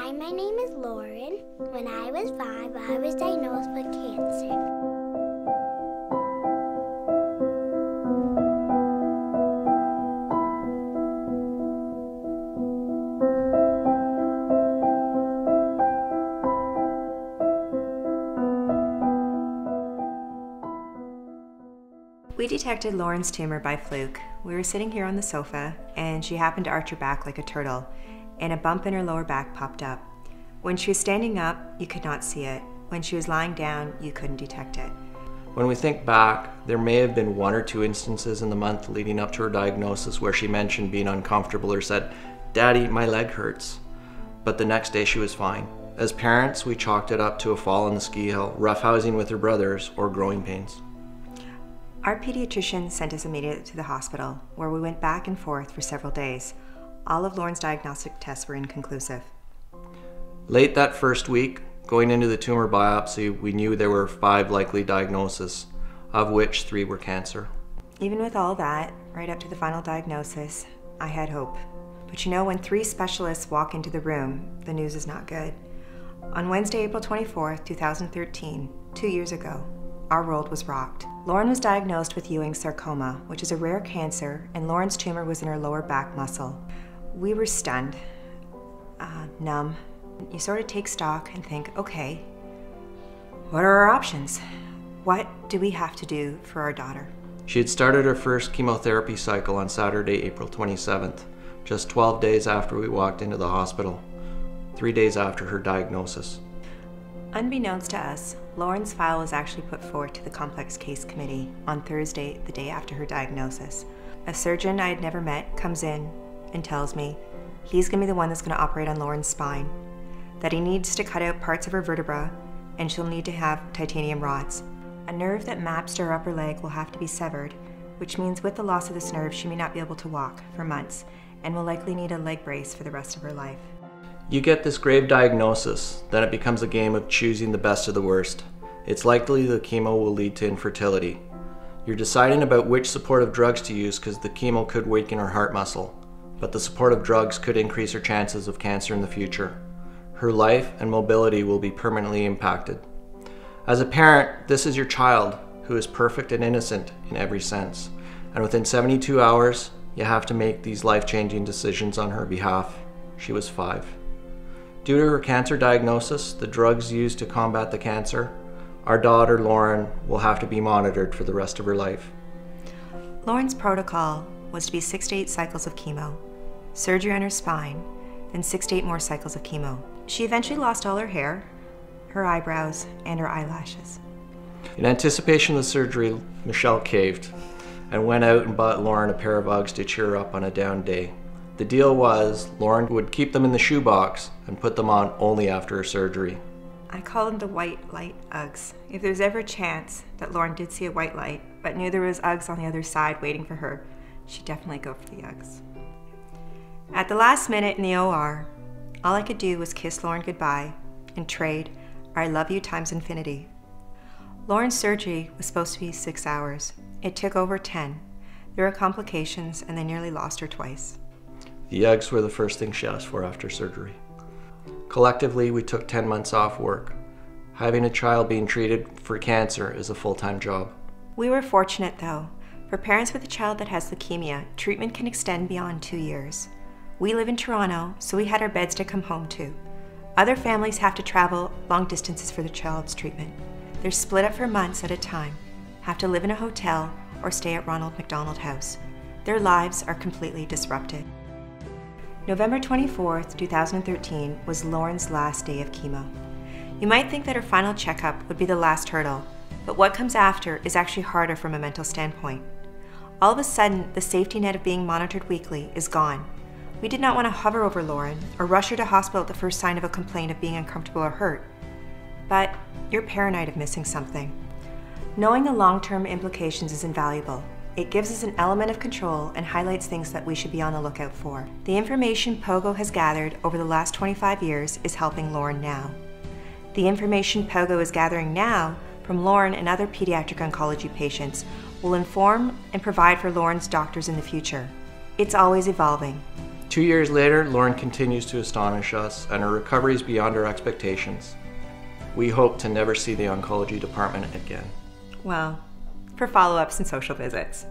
Hi, my name is Lauren. When I was 5, I was diagnosed with cancer. We detected Lauren's tumor by fluke. We were sitting here on the sofa, and she happened to arch her back like a turtle, and a bump in her lower back popped up. When she was standing up, you could not see it. When she was lying down, you couldn't detect it. When we think back, there may have been 1 or 2 instances in the month leading up to her diagnosis where she mentioned being uncomfortable or said, "Daddy, my leg hurts." But the next day she was fine. As parents, we chalked it up to a fall on the ski hill, roughhousing with her brothers, or growing pains. Our pediatrician sent us immediately to the hospital, where we went back and forth for several days. All of Lauren's diagnostic tests were inconclusive. Late that first week, going into the tumor biopsy, we knew there were 5 likely diagnoses, of which 3 were cancer. Even with all that, right up to the final diagnosis, I had hope. But you know, when 3 specialists walk into the room, the news is not good. On Wednesday, April 24th, 2013, 2 years ago, our world was rocked. Lauren was diagnosed with Ewing sarcoma, which is a rare cancer, and Lauren's tumor was in her lower back muscle. We were stunned, numb. You sort of take stock and think, okay, what are our options? What do we have to do for our daughter? She had started her first chemotherapy cycle on Saturday, April 27th, just 12 days after we walked into the hospital, 3 days after her diagnosis. Unbeknownst to us, Lauren's file was actually put forward to the Complex Case Committee on Thursday, the day after her diagnosis. A surgeon I had never met comes in and tells me he's going to be the one that's going to operate on Lauren's spine, that he needs to cut out parts of her vertebra, and she'll need to have titanium rods. A nerve that maps to her upper leg will have to be severed, which means with the loss of this nerve, she may not be able to walk for months and will likely need a leg brace for the rest of her life. You get this grave diagnosis, then it becomes a game of choosing the best of the worst. It's likely the chemo will lead to infertility. You're deciding about which supportive drugs to use because the chemo could weaken her heart muscle, but the supportive drugs could increase her chances of cancer in the future. Her life and mobility will be permanently impacted. As a parent, this is your child, who is perfect and innocent in every sense, and within 72 hours, you have to make these life-changing decisions on her behalf. She was 5. Due to her cancer diagnosis, the drugs used to combat the cancer, our daughter Lauren will have to be monitored for the rest of her life. Lauren's protocol was to be 6 to 8 cycles of chemo, surgery on her spine, then 6 to 8 more cycles of chemo. She eventually lost all her hair, her eyebrows, and her eyelashes. In anticipation of the surgery, Michelle caved and went out and bought Lauren a pair of Uggs to cheer her up on a down day. The deal was Lauren would keep them in the shoebox and put them on only after her surgery. I call them the white light Uggs. If there's ever a chance that Lauren did see a white light, but knew there was Uggs on the other side waiting for her, she'd definitely go for the Uggs. At the last minute in the OR, all I could do was kiss Lauren goodbye and trade our I love you times infinity. Lauren's surgery was supposed to be 6 hours. It took over 10. There were complications and they nearly lost her twice. The Uggs were the first thing she asked for after surgery. Collectively, we took 10 months off work. Having a child being treated for cancer is a full-time job. We were fortunate though. For parents with a child that has leukemia, treatment can extend beyond 2 years. We live in Toronto, so we had our beds to come home to. Other families have to travel long distances for their child's treatment. They're split up for months at a time, have to live in a hotel or stay at Ronald McDonald House. Their lives are completely disrupted. November 24th, 2013 was Lauren's last day of chemo. You might think that her final checkup would be the last hurdle, but what comes after is actually harder from a mental standpoint. All of a sudden, the safety net of being monitored weekly is gone. We did not want to hover over Lauren or rush her to hospital at the first sign of a complaint of being uncomfortable or hurt. But you're paranoid of missing something. Knowing the long-term implications is invaluable. It gives us an element of control and highlights things that we should be on the lookout for. The information POGO has gathered over the last 25 years is helping Lauren now. The information POGO is gathering now from Lauren and other pediatric oncology patients will inform and provide for Lauren's doctors in the future. It's always evolving. 2 years later, Lauren continues to astonish us, and her recovery is beyond our expectations. We hope to never see the oncology department again. Well, for follow-ups and social visits.